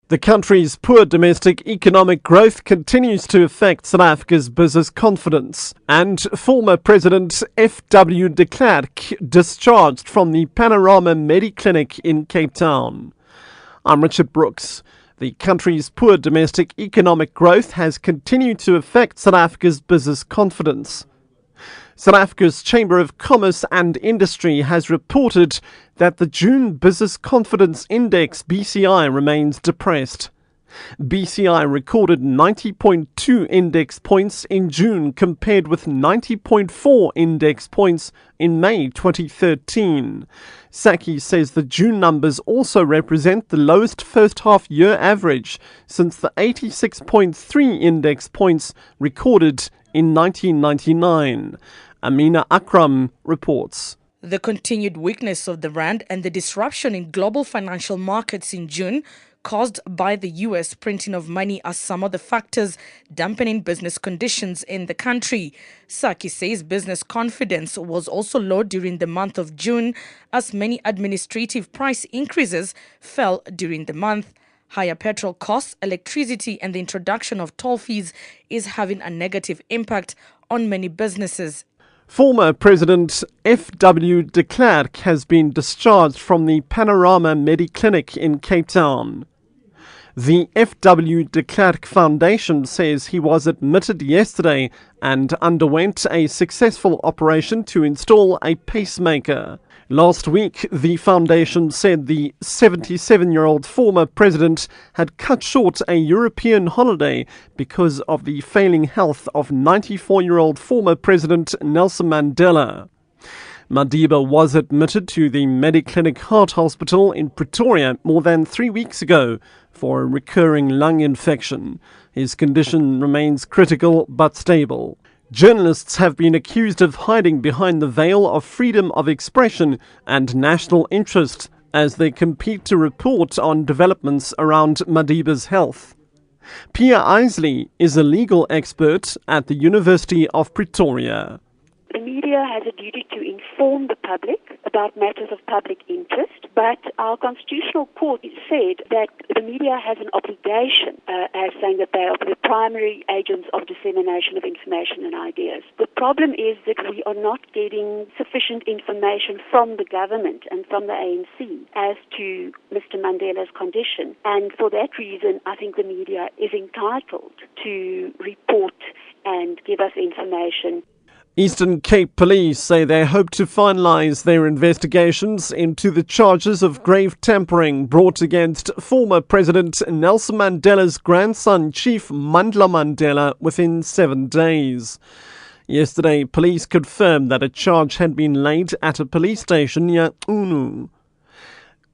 The country's poor domestic economic growth continues to affect South Africa's business confidence, and former President F.W. de Klerk discharged from the Panorama Mediclinic in Cape Town. I'm Richard Brooks. The country's poor domestic economic growth has continued to affect South Africa's business confidence. South Africa's Chamber of Commerce and Industry has reported that the June Business Confidence Index BCI remains depressed. BCI recorded 90.2 index points in June compared with 90.4 index points in May 2013. Saki says the June numbers also represent the lowest first half year average since the 86.3 index points recorded in 1999. Amina Akram reports. The continued weakness of the rand and the disruption in global financial markets in June caused by the US printing of money are some of the factors dampening business conditions in the country. Saki says business confidence was also low during the month of June as many administrative price increases fell during the month. Higher petrol costs, electricity and the introduction of toll fees is having a negative impact on many businesses. Former President F.W. de Klerk has been discharged from the Panorama Mediclinic in Cape Town. The F.W. de Klerk Foundation says he was admitted yesterday and underwent a successful operation to install a pacemaker. Last week, the foundation said the 77-year-old former president had cut short a European holiday because of the failing health of 94-year-old former President Nelson Mandela. Madiba was admitted to the Mediclinic Heart Hospital in Pretoria more than 3 weeks ago for a recurring lung infection. His condition remains critical but stable. Journalists have been accused of hiding behind the veil of freedom of expression and national interest as they compete to report on developments around Madiba's health. Pia Isley is a legal expert at the University of Pretoria. The media has a duty to inform the public about matters of public interest, but our constitutional court said that the media has an obligation, as saying that they are the primary agents of dissemination of information and ideas. The problem is that we are not getting sufficient information from the government and from the ANC as to Mr. Mandela's condition. And for that reason, I think the media is entitled to report and give us information. Eastern Cape Police say they hope to finalise their investigations into the charges of grave tampering brought against former President Nelson Mandela's grandson, Chief Mandla Mandela, within 7 days. Yesterday, police confirmed that a charge had been laid at a police station near Unu.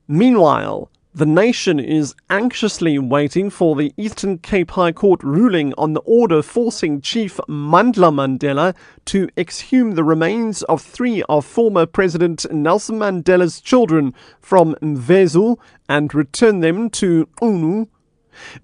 Meanwhile, the nation is anxiously waiting for the Eastern Cape High Court ruling on the order forcing Chief Mandla Mandela to exhume the remains of 3 of former President Nelson Mandela's children from Mvezu and return them to Unu.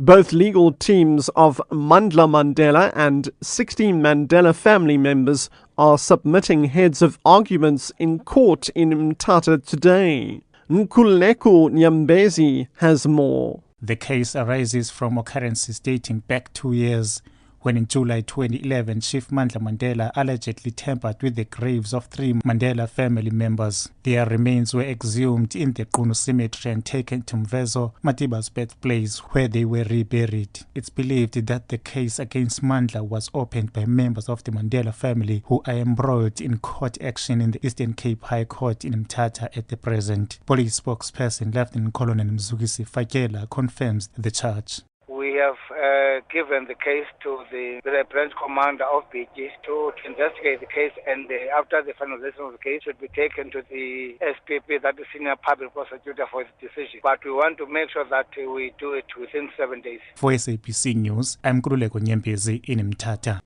Both legal teams of Mandla Mandela and 16 Mandela family members are submitting heads of arguments in court in Mthatha today. Nkululeko Nyambezi has more. The case arises from occurrences dating back 2 years, when in July 2011, Chief Mandla Mandela allegedly tampered with the graves of 3 Mandela family members. Their remains were exhumed in the Qunu cemetery and taken to Mvezo, Madiba's birthplace, where they were reburied. It's believed that the case against Mandla was opened by members of the Mandela family who are embroiled in court action in the Eastern Cape High Court in Mthatha at the present. Police spokesperson Lieutenant Colonel Mzukisi Fakela confirms the charge. We have given the case to the branch commander of BG to investigate the case, and after the finalization of the case should be taken to the SPP, that is Senior Public Prosecutor, for his decision. But we want to make sure that we do it within 7 days. For SABC News, I'm Nkululeko Nyembezi in Mthatha.